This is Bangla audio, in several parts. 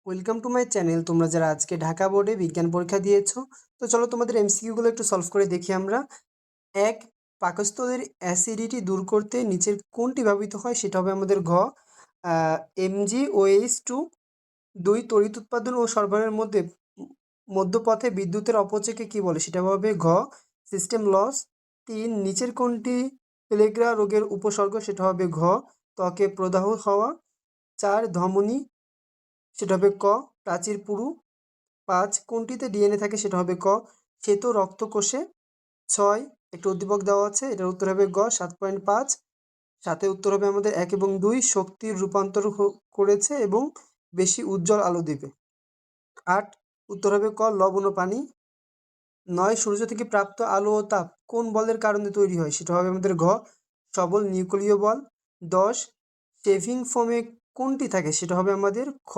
Welcome to my channel. তোমরা যারা আজকে ঢাকা বোর্ডে বিজ্ঞান পরীক্ষা দিয়েছো, তো চলো তোমাদের এমসিকিউ গুলো একটু সলভ করে দেখি আমরা। এক, পাকস্থলীর অ্যাসিডিটি দূর করতে নিচের কোনটি ব্যবহৃত হয়? সেটা হবে আমাদের ঘ MgOH2। দুই, তড়িৎ উৎপাদন ও সরবরাহের মধ্যপথে বিদ্যুতের অপচয়কে কি বলে? সেটা হবে ঘ সিস্টেম লস। তিন, নিচের কোনটি প্লেগ্রা রোগের উপসর্গ? সেটা হবে ঘ ত্বকে প্রদাহ হওয়া। চার, ধমনী, সেটা হবে ক প্রাচীর পুরু। ৫, কোনটিতে ডিএনএ থাকে? সেটা হবে ক শ্বেত রক্তকোষে। ৬, একটু উদ্দীপক দেওয়া আছে, এটার উত্তর হবে গ ৭.৫। সাথে উত্তর হবে আমাদের ১ এবং ২, শক্তির রূপান্তর করেছে এবং বেশি উজ্জ্বল আলো দেবে। ৮, উত্তর হবে ক লবণ ও পানি। ৯, সূর্য থেকে প্রাপ্ত আলো ও তাপ কোন বলের কারণে তৈরি হয়? সেটা হবে আমাদের ঘ সবল নিউক্লিয় বল। ১০, শেভিং ফোমে কোনটি থাকে? সেটা হবে আমাদের খ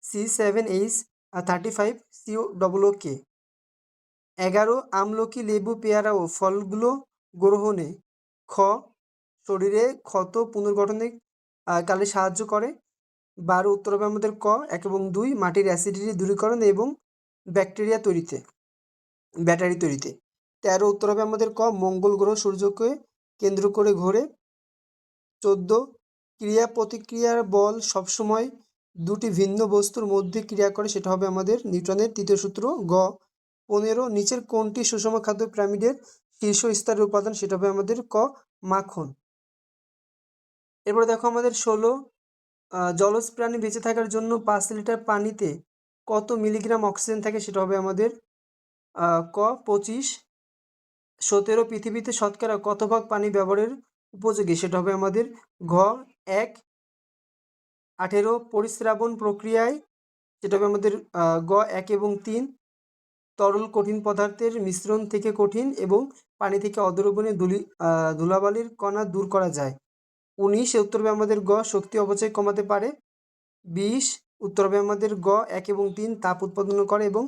C7H35COOK। ১১, আমলকি, লেবু, পেয়ারা ও ফলগুলো গ্রহণে খ শরীরে ক্ষত পুনর্গঠনে কালে সাহায্য করে। ১২, উত্তর হবে আমাদের ক ১ এবং ২, মাটির অ্যাসিডিটি দূরীকরণ এবং ব্যাটারি তৈরিতে। ১৩, উত্তর হবে আমাদের ক মঙ্গল গ্রহ সূর্যকে কেন্দ্র করে ঘোরে। ১৪, ক্রিয়া প্রতিক্রিয়ার বল সবসময় দুটি ভিন্ন বস্তুর মধ্যে ক্রিয়া করে, সেটা হবে আমাদের নিউটনের তৃতীয় সূত্র। গ ১৫, নিচের কোনটি সুষম খাদ্য পিরামিডের শীর্ষ স্তরের উপাদান? সেটা হবে আমাদের ক মাখন। এরপরে দেখো আমাদের ১৬, জলজ প্রাণী বেঁচে থাকার জন্য ৫ লিটার পানিতে কত মিলিগ্রাম অক্সিজেন থাকে? সেটা হবে আমাদের ক ২৫। ১৭, পৃথিবীতে শতকরা কত ভাগ পানি ব্যবহারের উপযোগী? সেটা হবে আমাদের ঘ ১। ১৮, পরিস্রাবণ প্রক্রিয়ায়, সেটা হবে আমাদের গ ১ এবং ৩, তরল কঠিন পদার্থের মিশ্রণ থেকে কঠিন এবং পানি থেকে অদ্রবণীয় ধুলাবালির কণা দূর করা যায়। ১৯, উত্তর হবে আমাদের গ শক্তি অপচয় কমাতে পারে। ২০, উত্তর হবে আমাদের গ ১ এবং ৩, তাপ উৎপাদন করে এবং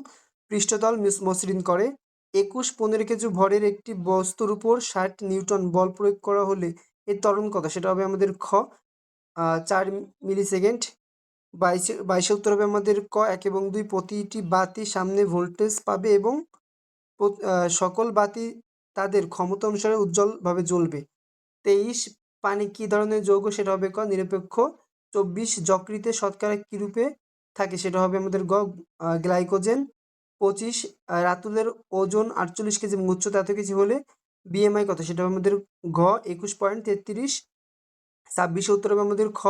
পৃষ্ঠতল মসৃণ করে। ২১, ১৫ কেজি ভরের একটি বস্তুর উপর ৬০ নিউটন বল প্রয়োগ করা হলে এর ত্বরণ কত? সেটা হবে আমাদের খ ৪ মিলিসেকেন্ড। ২২, উত্তর হবে আমাদের ক ১ এবং ২, প্রতিটি বাতি সামনে ভোল্টেজ পাবে এবং সকল বাতি তাদের ক্ষমতা অনুসারে উজ্জ্বলভাবে জ্বলবে। ২৩, পানি কি ধরনের যৌগ? সেটা হবে ক নিরপেক্ষ। ২৪, যকৃতে শতকরা কি রূপে থাকে? সেটা হবে আমাদের গ গ্লাইকোজেন। ২৫, রাতুলের ওজন ৪৮ কেজি এবং উচ্চতা এত কেজি হলে বিএমআই কত? সেটা হবে আমাদের ঘ ২১.৩৩। ২৬, উত্তর হবে আমাদের খ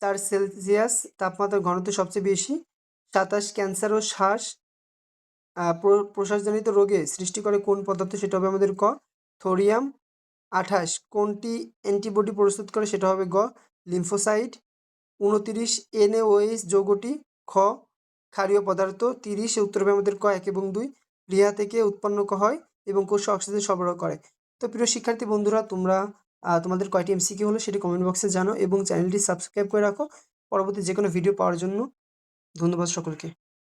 ৪ সেলসিয়াস তাপমাত্রার ঘনত্ব সবচেয়ে বেশি। ২৭, ক্যান্সার ও প্রশ্বাসজনিত রোগে সৃষ্টি করে কোন পদার্থ? সেটা হবে আমাদের ক থোরিয়াম। ২৮, কোনটি অ্যান্টিবডি প্রস্তুত করে? সেটা হবে গ লিম্ফোসাইট। ২৯, NaOH যৌগটি খ ক্ষারীয় পদার্থ। ৩০, উত্তর হবে আমাদের ক ১ এবং ২, প্লীহা থেকে উৎপন্ন হয় এবং কোষে অক্সিজেন সরবরাহ করে। তো প্রিয় শিক্ষার্থী বন্ধুরা, তোমরা তোমাদের কয়টি এমসিকিউ হলো সেটি কমেন্ট বক্সে জানাও এবং চ্যানেলটি সাবস্ক্রাইব করে রাখো পরবর্তী যে কোনো ভিডিও পাওয়ার জন্য। ধন্যবাদ সকলকে।